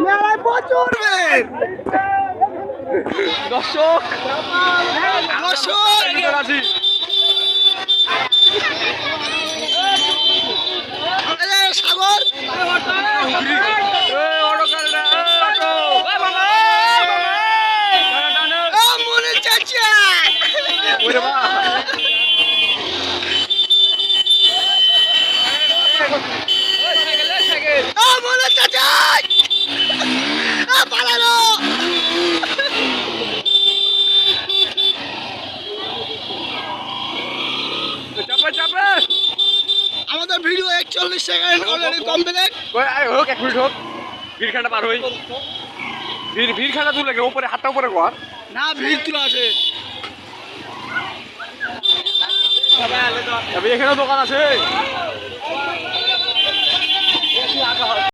মেলায় প্রচুর ভিড়। দর্শক দর্শক সাগর মনে চাচা মনে চাচা পালালো। আমাদের ভিডিও 41 সেকেন্ড অলরেডি কমপ্লিট। হোক 1 মিনিট হোক ভিড়খানা পার হই ভিড়খানা তুলে উপরে হাতটা উপরে কর না ভিড় তুলা আছে এখানে দোকান আছে।